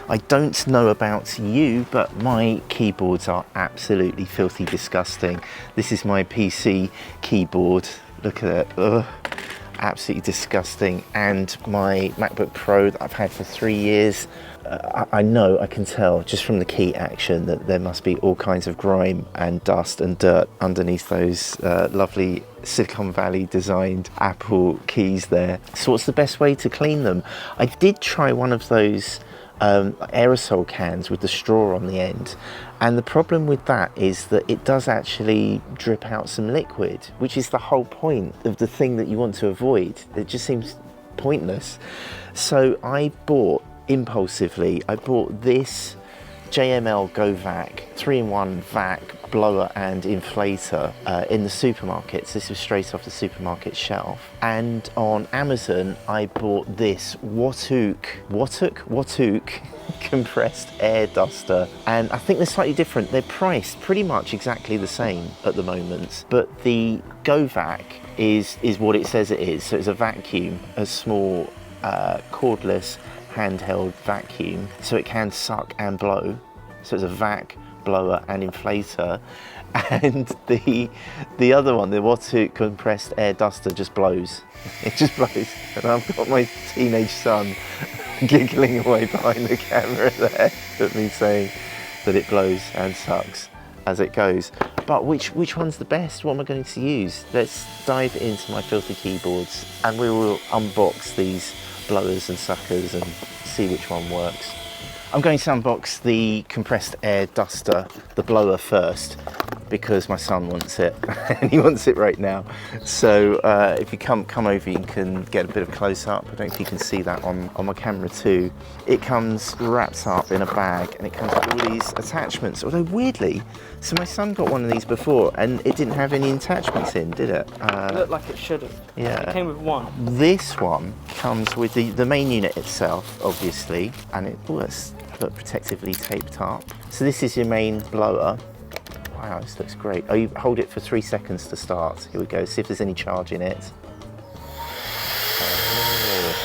I don't know about you, but my keyboards are absolutely filthy disgusting. This is my PC keyboard. Look at it. Ugh. Absolutely disgusting. And my MacBook Pro that I've had for 3 years, I can tell just from the key action that there must be all kinds of grime and dust and dirt underneath those lovely Silicon Valley designed Apple keys there. So what's the best way to clean them? I did try one of those aerosol cans with the straw on the end, and the problem with that is that it does actually drip out some liquid, which is the whole point of the thing that you want to avoid. It just seems pointless. So I bought impulsively, I bought this JML Go Vac 3-in-1 vac blower and inflator in the supermarkets. This was straight off the supermarket shelf. And on Amazon, I bought this Whatook Compressed Air Duster. And I think they're slightly different. They're priced pretty much exactly the same at the moment, but the Go Vac is what it says it is. So it's a vacuum, a small cordless handheld vacuum, so it can suck and blow. So it's a vac, blower and inflator. And the other one, the Whatook Compressed Air Duster, just blows. It just blows. And I've got my teenage son giggling away behind the camera there at me saying that it blows and sucks as it goes. But which one's the best? What am I going to use? Let's dive into my filthy keyboards and we will unbox these blowers and suckers and see which one works. I'm going to unbox the compressed air duster, the blower first, because my son wants it and he wants it right now. So if you come over, you can get a bit of close up. I don't know if you can see that on my camera too. It comes wrapped up in a bag and it comes with all these attachments, although weirdly, so my son got one of these before and it didn't have any attachments in, did it? It looked like it should have. Yeah. It came with one. This one comes with the main unit itself, obviously, and it was protectively taped up. So this is your main blower. Wow, this looks great. Oh, you hold it for 3 seconds to start. Here we go, see if there's any charge in it. Oh.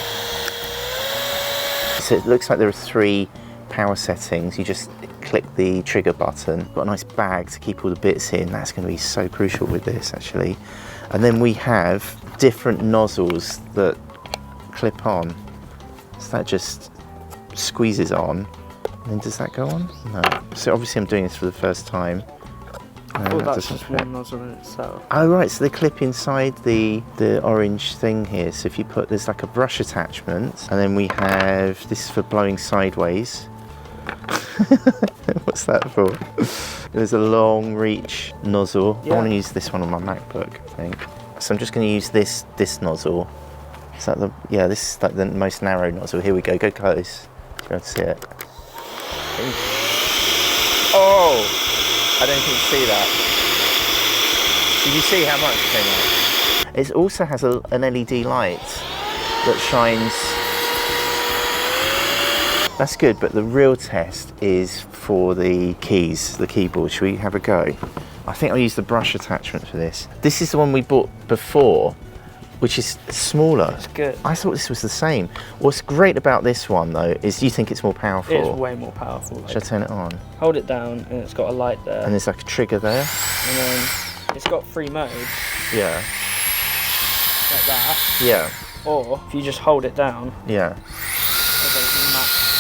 So it looks like there are 3 power settings. You just click the trigger button. Got a nice bag to keep all the bits in. That's going to be so crucial with this, actually. And then we have different nozzles that clip on. So that just squeezes on. And then does that go on? No. So obviously I'm doing this for the first time. Oh, that's just one nozzle in itself. Oh right, so they clip inside the orange thing here. So if you put, there's like a brush attachment, and then we have, this is for blowing sideways. What's that for? There's a long reach nozzle. Yeah. I want to use this one on my MacBook, I think. So I'm just going to use this nozzle. Is that yeah, this is like the most narrow nozzle. Here we go, go close. You'll be able to see it. Oh! I don't think you see that. Did you see how much came out? It also has an LED light that shines. That's good, but the real test is for the keys, the keyboard. Should we have a go? I think I'll use the brush attachment for this. This is the one we bought before, which is smaller. It's good. I thought this was the same. What's great about this one though is you think it's more powerful. It's way more powerful. Like, should I turn it on? Hold it down and it's got a light there. And there's like a trigger there. And then it's got 3 modes. Yeah. Like that. Yeah. Or if you just hold it down. Yeah.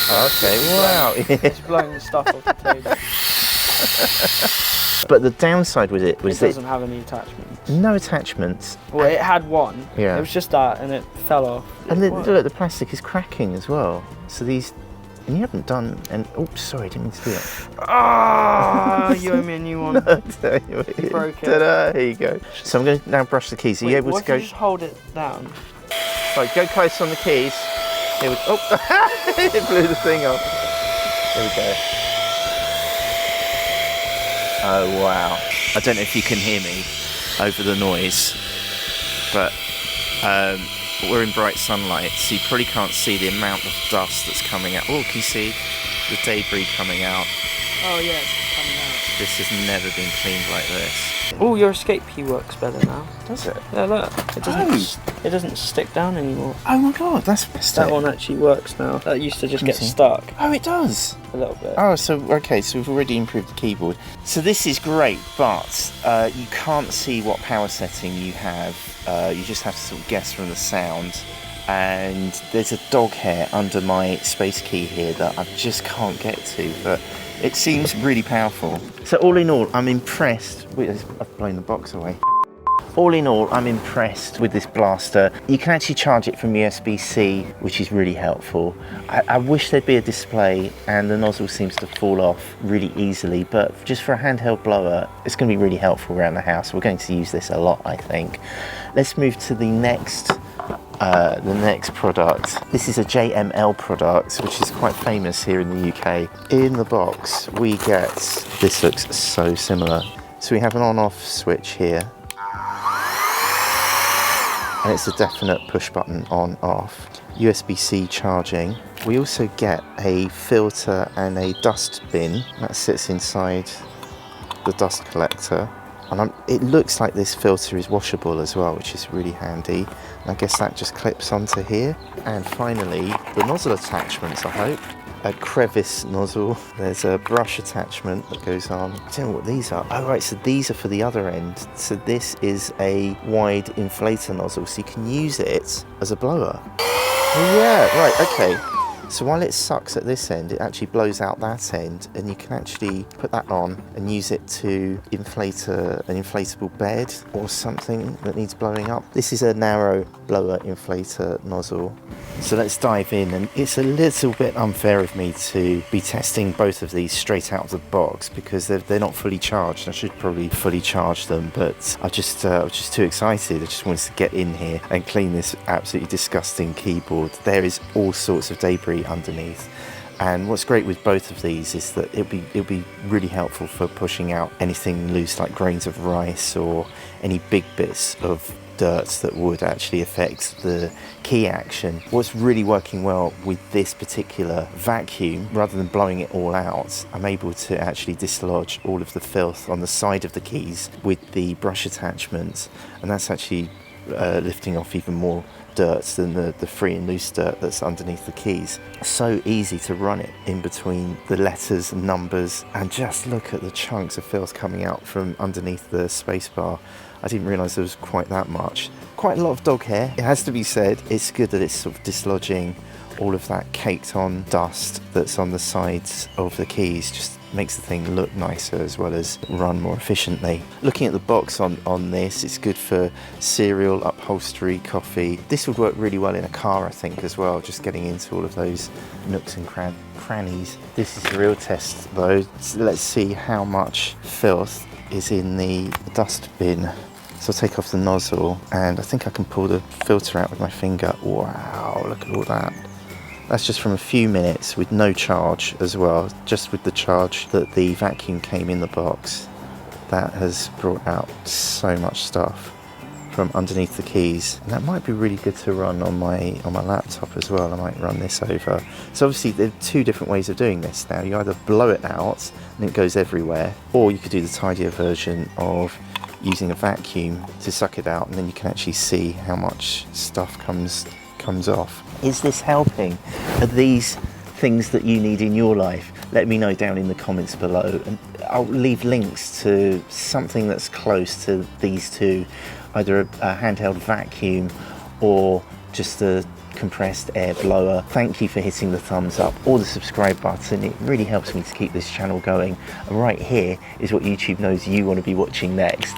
Oh, okay, wow. It's blowing the stuff off the table. But the downside with it was it doesn't have any attachments. No attachments. Well, it had one. Yeah. It was just that, and it fell off. And look, the plastic is cracking as well. So these, and you haven't done. And oops, sorry, I didn't mean to do that. Ah, you owe me a new one. No, you broke it. Ta-da, here you go. So I'm going to now brush the keys. Are you able to go? You just hold it down? Right, go close on the keys. Here we go. Oh, it blew the thing off. Here we go. Oh wow. I don't know if you can hear me over the noise, but we're in bright sunlight, so you probably can't see the amount of dust that's coming out. Oh, can you see the debris coming out Oh yeah, it's coming out. This has never been cleaned like this. Oh, your escape key works better now. Does it? Yeah, look. It doesn't stick down anymore. Oh my god, that's fantastic. That one actually works now. That used to just get see. stuck Oh, it does. a little bit. Oh, so okay, so we've already improved the keyboard. So this is great, but you can't see what power setting you have. You just have to sort of guess from the sound. And there's a dog hair under my space key here that I just can't get to, but it seems really powerful. So all in all, I'm impressed. Wait, I've blown the box away. All in all, I'm impressed with this blaster. You can actually charge it from USB-C, which is really helpful. I wish there'd be a display, and the nozzle seems to fall off really easily, but just for a handheld blower, it's going to be really helpful around the house. We're going to use this a lot, I think. Let's move to the next product. This is a JML product, which is quite famous here in the UK. In the box, we get, this looks so similar. So we have an on-off switch here, and it's a definite push button on-off. USB-C charging. We also get a filter and a dust bin that sits inside the dust collector. And it looks like this filter is washable as well, which is really handy. And I guess that just clips onto here. And finally, the nozzle attachments, I hope. A crevice nozzle. There's a brush attachment that goes on. I don't know what these are. Oh right, so these are for the other end. So this is a wide inflator nozzle, so you can use it as a blower. Oh yeah, right, okay. So while it sucks at this end, it actually blows out that end, and you can actually put that on and use it to inflate an inflatable bed or something that needs blowing up. This is a narrow blower inflator nozzle. So let's dive in, and it's a little bit unfair of me to be testing both of these straight out of the box because they're not fully charged. I should probably fully charge them, but I was just too excited. I just wanted to get in here and clean this absolutely disgusting keyboard. There is all sorts of debris underneath, and what's great with both of these is that it'll be really helpful for pushing out anything loose like grains of rice or any big bits of dirt that would actually affect the key action. What's really working well with this particular vacuum, rather than blowing it all out, I'm able to actually dislodge all of the filth on the side of the keys with the brush attachment, and that's actually lifting off even more dirt than the free and loose dirt that's underneath the keys. So easy to run it in between the letters and numbers, and just look at the chunks of filth coming out from underneath the spacebar. I didn't realise there was quite that much. Quite a lot of dog hair, it has to be said. It's good that it's sort of dislodging all of that caked on dust that's on the sides of the keys. Just makes the thing look nicer as well as run more efficiently. Looking at the box on this, it's good for cereal, upholstery, coffee. This would work really well in a car, I think, as well, just getting into all of those nooks and crannies. This is the real test though. So let's see how much filth is in the dust bin. So I'll take off the nozzle, and I think I can pull the filter out with my finger. Wow, look at all that. That's just from a few minutes with no charge as well, just with the charge that the vacuum came in the box. That has brought out so much stuff from underneath the keys. And that might be really good to run on my laptop as well. I might run this over. So obviously there are two different ways of doing this now. You either blow it out and it goes everywhere, or you could do the tidier version of using a vacuum to suck it out, and then you can actually see how much stuff comes off. Is this helping? Are these things that you need in your life? Let me know down in the comments below, and I'll leave links to something that's close to these two, either a handheld vacuum or just a compressed air blower. Thank you for hitting the thumbs up or the subscribe button. It really helps me to keep this channel going. And right here is what YouTube knows you want to be watching next.